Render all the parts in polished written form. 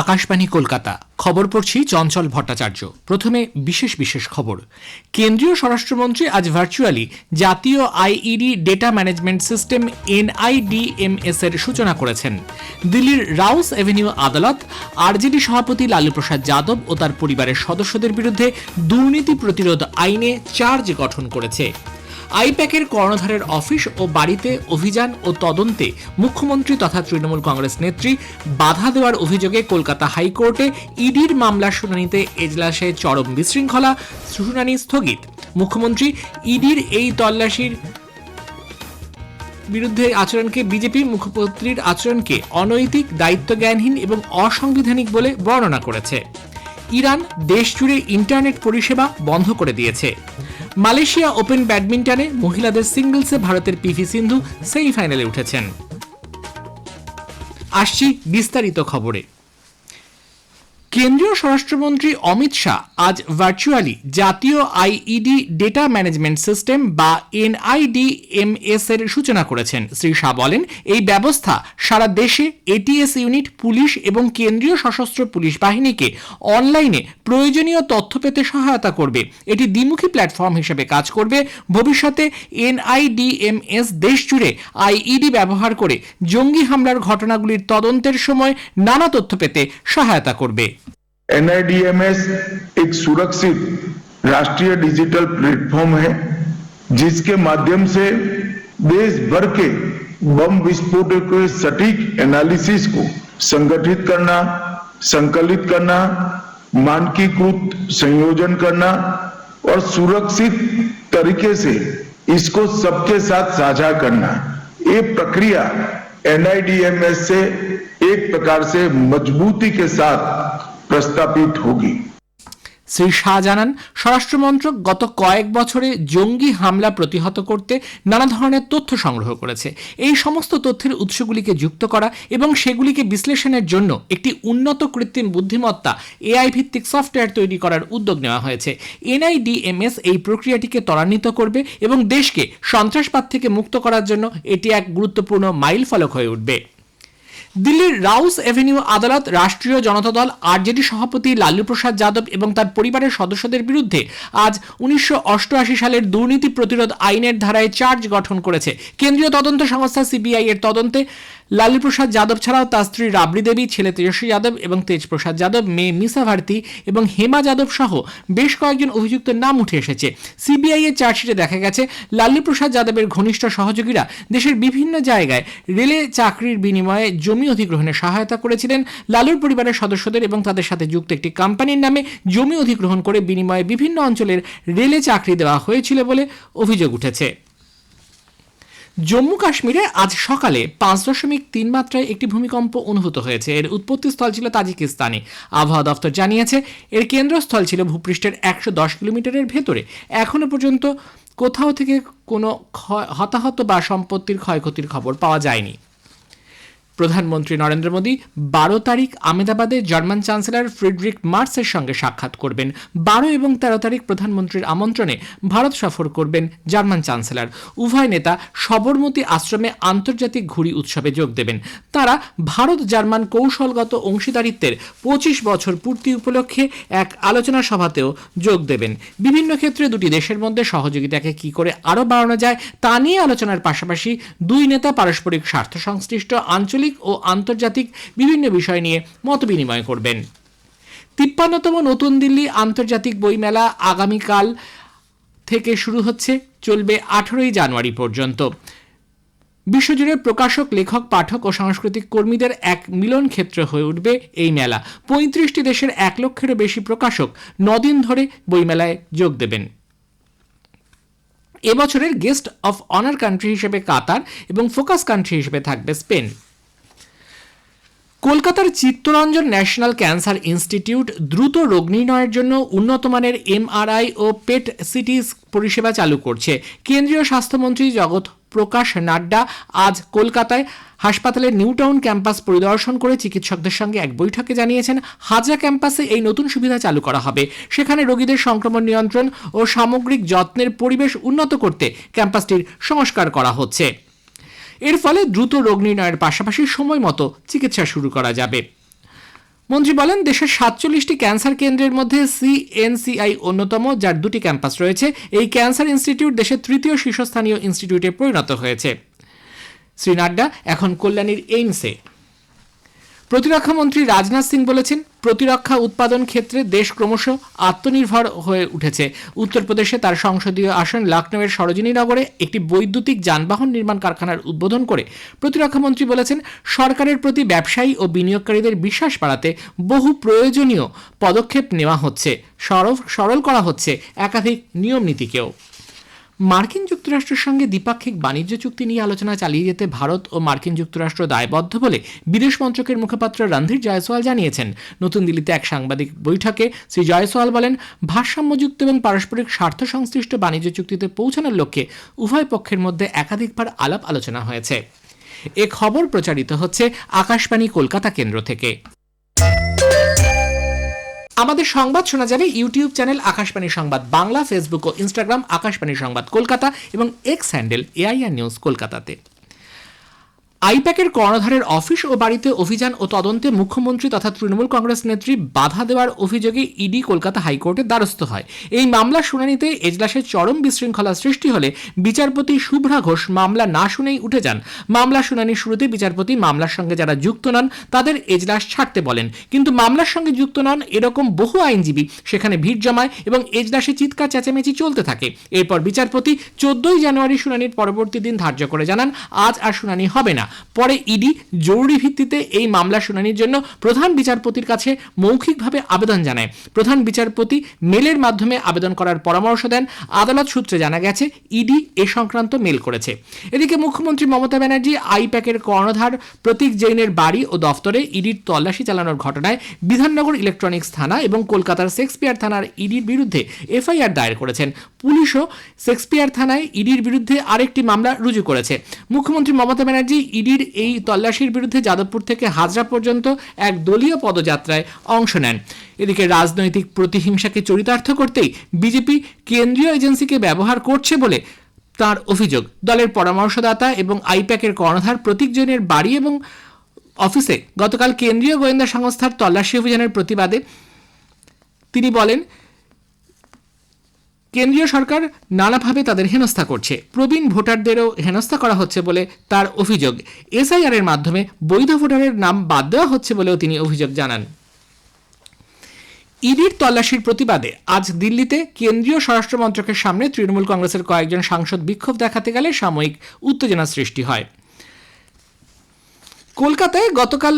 আকাশবাণী কলকাতা। খবর পড়ছি চঞ্চল ভট্টাচার্য। প্রথমে বিশেষ খবর। কেন্দ্রীয় স্বরাষ্ট্রমন্ত্রী আজ ভার্চুয়ালি জাতীয় আইইডি ডেটা ম্যানেজমেন্ট সিস্টেম এনআইডিএমএস এর সূচনা করেছেন। দিল্লির রাউস এভিনিউ আদালত আরজেডি সভাপতি লালু প্রসাদ যাদব ও তার পরিবারের সদস্যদের বিরুদ্ধে দুর্নীতি প্রতিরোধ আইনে চার্জ গঠন করেছে। আইপ্যাকের কর্ণধারের অফিস ও বাড়িতে অভিযান ও তদন্তে মুখ্যমন্ত্রী তথা তৃণমূল কংগ্রেস নেত্রী বাধা দেওয়ার অভিযোগে কলকাতা হাইকোর্টে ইডির মামলার শুনানিতে এজলাসে চরম বিশৃঙ্খলা, শুনানি স্থগিত। মুখ্যমন্ত্রী ইডির এই তল্লাশির বিরুদ্ধে আচরণকে বিজেপি মুখ্যমন্ত্রীর আচরণকে অনৈতিক, দায়িত্বজ্ঞানহীন এবং অসাংবিধানিক বলে বর্ণনা করেছে। ইরান দেশ জুড়ে ইন্টারনেট পরিষেবা বন্ধ করে দিয়েছে। মালয়েশিয়া ওপেন ব্যাডমিন্টনে মহিলাদের সিঙ্গলসে ভারতের পিভি সিন্ধু সেমিফাইনালে উঠেছেন। আসছি বিস্তারিত খবরে। কেন্দ্রীয় স্বরাষ্ট্রমন্ত্রী অমিত শাহ আজ ভার্চুয়ালি জাতীয় আইইডি ডেটা ম্যানেজমেন্ট সিস্টেম বা এনআইডিএমএস এর সূচনা করেছেন। শ্রী শাহ বলেন, এই ব্যবস্থা সারা দেশে এটিএস ইউনিট, পুলিশ এবং কেন্দ্রীয় সশস্ত্র পুলিশ বাহিনীকে অনলাইনে প্রয়োজনীয় তথ্য পেতে সহায়তা করবে। এটি দ্বিমুখী প্ল্যাটফর্ম হিসেবে কাজ করবে। ভবিষ্যতে এনআইডিএমএস দেশ জুড়ে আইইডি ব্যবহার করে জঙ্গি হামলার ঘটনাগুলির তদন্তের সময় নানা তথ্য পেতে সহায়তা করবে। एनआईडीएमएस एक सुरक्षित राष्ट्रीय डिजिटल प्लेटफॉर्म है जिसके माध्यम से देश भर के बम विस्फोटों के सटीक एनालिसिस को संगठित करना, संकलित करना, मानकीकृत संयोजन करना और सुरक्षित तरीके से इसको सबके साथ साझा करना। ये प्रक्रिया एनआईडीएमएस से एक प्रकार से मजबूती के साथ প্রস্তাবিত হোগি। শ্রী শাহ জানান, স্বরাষ্ট্রমন্ত্রক গত কয়েক বছরে জঙ্গি হামলা প্রতিহত করতে নানা ধরনের তথ্য সংগ্রহ করেছে। এই সমস্ত তথ্যের উৎসগুলিকে যুক্ত করা এবং সেগুলিকে বিশ্লেষণের জন্য একটি উন্নত কৃত্রিম বুদ্ধিমত্তা এআই ভিত্তিক সফটওয়্যার তৈরি করার উদ্যোগ নেওয়া হয়েছে। এনআইডিএমএস এই প্রক্রিয়াটিকে ত্বরান্বিত করবে এবং দেশকে সন্ত্রাসবাদ থেকে মুক্ত করার জন্য এটি এক গুরুত্বপূর্ণ মাইলফলক হয়ে উঠবে। দিল্লির রাউস এভিনিউ আদালত রাষ্ট্রীয় জনতা দল আরজেডি সভাপতি লালু প্রসাদ যাদব এবং তার পরিবারের সদস্যদের বিরুদ্ধে আজ 1988 সালের দুর্নীতি প্রতিরোধ আইনের ধারায় চার্জ গঠন করেছে। কেন্দ্রীয় তদন্ত সংস্থা সিবিআই এর তদন্তে লালু প্রসাদ যাদব ছাড়াও তার স্ত্রী রাবড়ি দেবী, ছেলে তেজস্বী যাদব এবং তেজ প্রসাদ যাদব, মেয়ে মিসা ভারতী এবং হেমা যাদব সহ বেশ কয়েকজন অভিযুক্তের নাম উঠে এসেছে। সিবিআই এর চার্জশিটে দেখা গেছে, লালু প্রসাদ যাদবের ঘনিষ্ঠ সহযোগীরা দেশের বিভিন্ন জায়গায় রেলে চাকরির বিনিময়ে জমি অধিগ্রহণে সহায়তা করেছিলেন। লালুর পরিবারের সদস্যদের এবং তাদের সাথে যুক্ত একটি কোম্পানির নামে জমি অধিগ্রহণ করে বিনিময়ে বিভিন্ন অঞ্চলের রেলে চাকরি দেওয়া হয়েছিল বলে অভিযোগ উঠেছে। জম্মু কাশ্মীরে আজ সকালে 5.3 মাত্রায় একটি ভূমিকম্প অনুভূত হয়েছে। এর উৎপত্তিস্থল ছিল তাজিকিস্তানে। আবহাওয়া দফতর জানিয়েছে, এর কেন্দ্রস্থল ছিল ভূপৃষ্ঠের 110 কিলোমিটারের ভেতরে। এখনো পর্যন্ত কোথাও থেকে কোনো হতাহত বা সম্পত্তির ক্ষয়ক্ষতির খবর পাওয়া যায়নি। প্রধানমন্ত্রী নরেন্দ্র মোদী 12 তারিখ আহমেদাবাদে জার্মান চ্যান্সেলর ফ্রিডরিখ মার্সের সঙ্গে সাক্ষাৎ করবেন। 12 এবং 13 তারিখ প্রধানমন্ত্রীর আমন্ত্রণে ভারত সফর করবেন জার্মান চ্যান্সেলর। উভয় নেতা সবরমতী আশ্রমে আন্তর্জাতিক ঘুড়ি উৎসবে যোগ দেবেন। তারা ভারত জার্মান কৌশলগত অংশীদারিত্বের 25 বছর পূর্তি উপলক্ষে এক আলোচনা সভাতেও যোগ দেবেন। বিভিন্ন ক্ষেত্রে দুটি দেশের মধ্যে সহযোগিতাকে কি করে আরও বাড়ানো যায় তা নিয়ে আলোচনার পাশাপাশি দুই নেতা পারস্পরিক স্বার্থ সংশ্লিষ্ট আঞ্চলিক ও আন্তর্জাতিক বিভিন্ন বিষয় নিয়ে মত বিনিময় করবেন। 53তম নতুন দিল্লি আন্তর্জাতিক বইমেলা আগামীকাল থেকে শুরু হচ্ছে, চলবে 18 জানুয়ারি পর্যন্ত। বিশ্বজুড়ে প্রকাশক, লেখক, পাঠক ও সাংস্কৃতিক কর্মীদের এক মিলন ক্ষেত্র হয়ে উঠবে এই মেলা। 35টি দেশের 1 লক্ষেরও বেশি প্রকাশক 9 দিন ধরে বইমেলায় যোগ দেবেন। এবছরের গেস্ট অফ অনার কান্ট্রি হিসেবে কাতার এবং ফোকাস কান্ট্রি হিসেবে থাকবে স্পেন। কলকাতার চিত্তরঞ্জন ন্যাশনাল ক্যান্সার ইনস্টিটিউট দ্রুত রোগ নির্ণয়ের জন্য উন্নতমানের এমআরআই ও পেট সিটি পরিষেবা চালু করছে। কেন্দ্রীয় স্বাস্থ্যমন্ত্রী জগৎ প্রকাশ নাড্ডা আজ কলকাতায় হাসপাতালের নিউ টাউন ক্যাম্পাস পরিদর্শন করে চিকিৎসকদের সঙ্গে এক বৈঠকে জানিয়েছেন, হাজরা ক্যাম্পাসে এই নতুন সুবিধা চালু করা হবে। সেখানে রোগীদের সংক্রমণ নিয়ন্ত্রণ ও সামগ্রিক যত্নের পরিবেশ উন্নত করতে ক্যাম্পাসটির সংস্কার করা হচ্ছে। এর ফলে দ্রুত রোগ নির্ণয়ের পাশাপাশি সময় মতো চিকিৎসা শুরু করা যাবে। মন্ত্রী বলেন, দেশের 47টি ক্যান্সার কেন্দ্রের মধ্যে সিএনসিআই অন্যতম, যার 2টি ক্যাম্পাস রয়েছে। এই ক্যান্সার ইনস্টিটিউট দেশের তৃতীয় শীর্ষস্থানীয় ইনস্টিটিউটে পরিণত হয়েছে। শ্রী নাড্ডা এখন কল্যাণীর এইমসে। প্রতিরক্ষা মন্ত্রী রাজনাথ সিং বলেছেন, প্রতিরক্ষা উৎপাদন ক্ষেত্রে দেশ ক্রমশ আত্মনির্ভর হয়ে উঠেছে। উত্তরপ্রদেশে তার সংসদীয় আসন লখনৌয়ের সরোজিনীনগরে একটি বৈদ্যুতিক যানবাহন নির্মাণ কারখানার উদ্বোধন করে প্রতিরক্ষা মন্ত্রী বলেছেন, সরকারের প্রতি ব্যবসায়ী ও বিনিয়োগকারীদের বিশ্বাস বাড়াতে বহু প্রয়োজনীয় পদক্ষেপ নেওয়া হচ্ছে, সরল করা হচ্ছে একাধিক নিয়ম নীতিকেও। মার্কিন যুক্তরাষ্ট্রের সঙ্গে দ্বিপাক্ষিক বাণিজ্য চুক্তি নিয়ে আলোচনা চালিয়ে যেতে ভারত ও মার্কিন যুক্তরাষ্ট্র দায়বদ্ধ বলে বিদেশ মন্ত্রকের মুখপাত্র রণধীর জয়সওয়াল জানিয়েছেন। নতুন দিল্লিতে এক সাংবাদিক বৈঠকে শ্রী জয়সওয়াল বলেন, ভারসাম্যযুক্ত এবং পারস্পরিক স্বার্থ সংশ্লিষ্ট বাণিজ্য চুক্তিতে পৌঁছানোর লক্ষ্যে উভয় পক্ষের মধ্যে একাধিকবার আলাপ আলোচনা হয়েছে। এ খবর প্রচারিত হচ্ছে আকাশবাণী কলকাতা কেন্দ্র থেকে। আমাদের সংবাদ শোনা যাবে ইউটিউব চ্যানেল আকাশবাণী সংবাদ বাংলা, ফেসবুক ও ইনস্টাগ্রাম আকাশবাণী সংবাদ কলকাতা এবং এক্স হ্যান্ডেল এআইআর নিউজ কলকাতাতে। আইপ্যাকের কর্ণধারের অফিস ও বাড়িতে অভিযান ও তদন্তে মুখ্যমন্ত্রী তথা তৃণমূল কংগ্রেস নেত্রী বাধা দেওয়ার অভিযোগে ইডি কলকাতা হাইকোর্টের দ্বারস্থ হয়। এই মামলার শুনানিতে এজলাসে চরম বিশৃঙ্খলা সৃষ্টি হলে বিচারপতি শুভ্রা ঘোষ মামলা না শুনেই উঠে যান। মামলার শুনানির শুরুতে বিচারপতি মামলার সঙ্গে যারা যুক্ত নন তাদের এজলাস ছাড়তে বলেন, কিন্তু মামলার সঙ্গে যুক্ত নন এরকম বহু আইনজীবী সেখানে ভিড় জমায় এবং এজলাসে চিৎকার চেঁচামেচি চলতে থাকে। এরপর বিচারপতি 14 জানুয়ারি শুনানির পরবর্তী দিন ধার্য করে জানান, আজ আর শুনানি হবে না। পরে ইডি জরুরি ভিত্তিতে এই মামলা শুনানির জন্য প্রধান বিচারপতির কাছে মৌখিকভাবে আবেদন জানায়। প্রধান বিচারপতি মেলের মাধ্যমে আবেদন করার পরামর্শ দেন। আদালত সূত্রে জানা গেছে, ইডি এ সংক্রান্ত মেল করেছে। এদিকে মুখ্যমন্ত্রী মমতা ব্যানার্জি আইপ্যাকের কর্ণধার প্রতীক জৈনের বাড়ি ও দফতরে ইডির তল্লাশি চালানোর ঘটনায় বিধাননগর ইলেকট্রনিক্স থানা এবং কলকাতার শেক্সপিয়ার থানার ইডির বিরুদ্ধে এফআইআর দায়ের করেছেন। পুলিশও শেক্সপিয়ার থানায় ইডির বিরুদ্ধে আরেকটি মামলা রুজু করেছে। মুখ্যমন্ত্রী মমতা ব্যানার্জি ইডির এই তল্লাশির বিরুদ্ধে যাদবপুর থেকে হাজরা পর্যন্ত এক দলীয় পদযাত্রায় অংশ নেন। এদিকে রাজনৈতিক প্রতিহিংসাকে চরিতার্থ করতেই বিজেপি কেন্দ্রীয় এজেন্সিকে ব্যবহার করছে বলে তার অভিযোগ। দলের পরামর্শদাতা এবং আইপ্যাকের কর্ণধার প্রতীক জৈনের বাড়ি এবং অফিসে গতকাল কেন্দ্রীয় গোয়েন্দা সংস্থার তল্লাশি অভিযানের প্রতিবাদে তিনি বলেন, কেন্দ্রীয় সরকার নানাভাবে তাদের হেনস্থা করছে, প্রবীণ ভোটারদেরও হেনস্থা করা হচ্ছে বলে তার অভিযোগ। এসআইআর এর মাধ্যমে বৈধ ভোটারের নাম বাদ দেওয়া হচ্ছে বলেও তিনি অভিযোগ জানান। ইডির তল্লাশির প্রতিবাদে আজ দিল্লিতে কেন্দ্রীয় স্বরাষ্ট্র মন্ত্রকের সামনে তৃণমূল কংগ্রেসের কয়েকজন সাংসদ বিক্ষোভ দেখাতে গেলে সাময়িক উত্তেজনা সৃষ্টি হয়। কলকাতায় গতকাল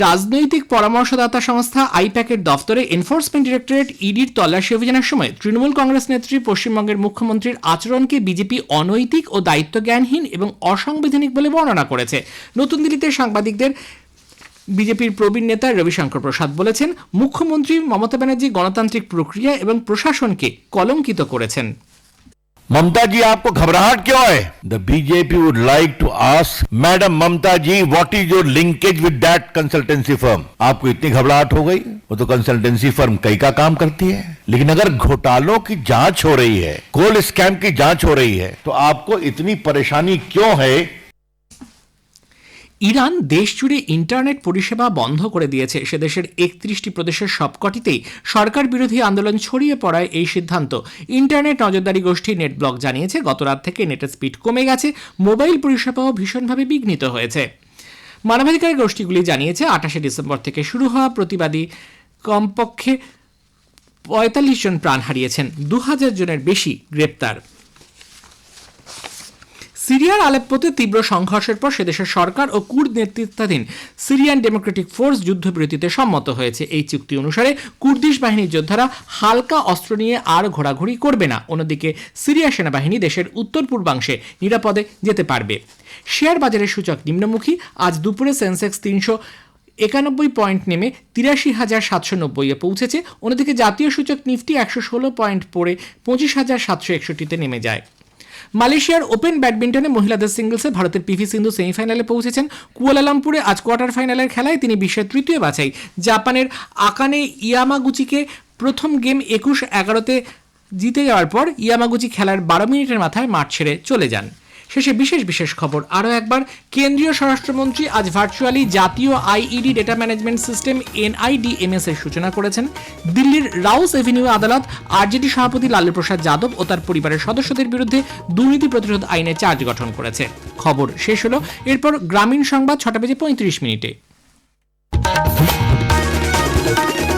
রাজনৈতিক পরামর্শদাতা সংস্থা আইপ্যাকের দফতরে এনফোর্সমেন্ট ডিরেক্টরেট ইডির তল্লাশি অভিযানের সময় তৃণমূল কংগ্রেস নেত্রী পশ্চিমবঙ্গের মুখ্যমন্ত্রীর আচরণকে বিজেপি অনৈতিক ও দায়িত্বজ্ঞানহীন এবং অসাংবিধানিক বলে বর্ণনা করেছে। নতুন দিল্লিতে সাংবাদিকদের বিজেপির প্রবীণ নেতা রবিশঙ্কর প্রসাদ বলেছেন, মুখ্যমন্ত্রী মমতা ব্যানার্জি গণতান্ত্রিক প্রক্রিয়া এবং প্রশাসনকে কলঙ্কিত করেছেন। ममता जी, आपको घबराहट क्यों है? The BJP would like to ask Madam Mamta ji, what is your linkage with that consultancy firm? आपको इतनी घबराहट हो गई? वो तो कंसल्टेंसी फर्म कई का काम करती है, लेकिन अगर घोटालों की जांच हो रही है, कोल स्कैम की जांच हो रही है, तो आपको इतनी परेशानी क्यों है? ইরান দেশ জুড়ে ইন্টারনেট পরিষেবা বন্ধ করে দিয়েছে। সে দেশের 31টি প্রদেশের সবকটিতেই সরকার বিরোধী আন্দোলন ছড়িয়ে পড়ায় এই সিদ্ধান্ত। ইন্টারনেট নজরদারি গোষ্ঠী নেটব্লক জানিয়েছে, গত রাত থেকে নেটের স্পিড কমে গেছে, মোবাইল পরিষেবাও ভীষণভাবে বিঘ্নিত হয়েছে। মানবাধিকার গোষ্ঠীগুলি জানিয়েছে, 28 ডিসেম্বর থেকে শুরু হওয়া প্রতিবাদী কমপক্ষে 45 জন প্রাণ হারিয়েছেন, 2000 জনের বেশি গ্রেপ্তার। সিরিয়ার আলেপ্পোতে তীব্র সংঘর্ষের পর সেদেশের সরকার ও কুর্দ নেতৃত্বাধীন সিরিয়ান ডেমোক্রেটিক ফোর্স যুদ্ধবিরতিতে সম্মত হয়েছে। এই চুক্তি অনুসারে কুর্দিশ বাহিনীর যোদ্ধারা হালকা অস্ত্র নিয়ে আর ঘোরাঘুরি করবে না। অন্যদিকে সিরিয়া সেনাবাহিনী দেশের উত্তর পূর্বাংশে নিরাপদে যেতে পারবে। শেয়ার বাজারের সূচক নিম্নমুখী। আজ দুপুরে সেন্সেক্স 391 পয়েন্ট নেমে 83,790-এ পৌঁছেছে। অন্যদিকে জাতীয় সূচক নিফটি 116 পয়েন্ট পড়ে 25,761-তে নেমে যায়। মালয়েশিয়ার ওপেন ব্যাডমিন্টনে মহিলাদের সিঙ্গলসে ভারতের পিভি সিন্ধু সেমিফাইনালে পৌঁছেছেন। কুয়ালালামপুরে আজ কোয়ার্টার ফাইনালের খেলায় তিনি বিশ্বের তৃতীয় বাছাই জাপানের আকানে ইয়ামাগুচিকে প্রথম গেম 21-11-তে জিতে যাওয়ার পর ইয়ামাগুচি খেলার 12 মিনিটের মাথায় মাঠ ছেড়ে চলে যান। শেষে বিশেষ খবর আরও একবার। কেন্দ্রীয় স্বরাষ্ট্রমন্ত্রী আজ ভার্চুয়ালি জাতীয় IED data management system NIDMS এর সূচনা করেছেন। দিল্লির রাউস এভিনিউ আদালত আরজেডি সভাপতি লালু প্রসাদ যাদব ও তার পরিবারের সদস্যদের বিরুদ্ধে দুর্নীতি প্রতিরোধ আইনে চার্জ গঠন করেছে। খবর শেষ হলো, এরপর গ্রামীণ সংবাদ 6:35 মিনিটে।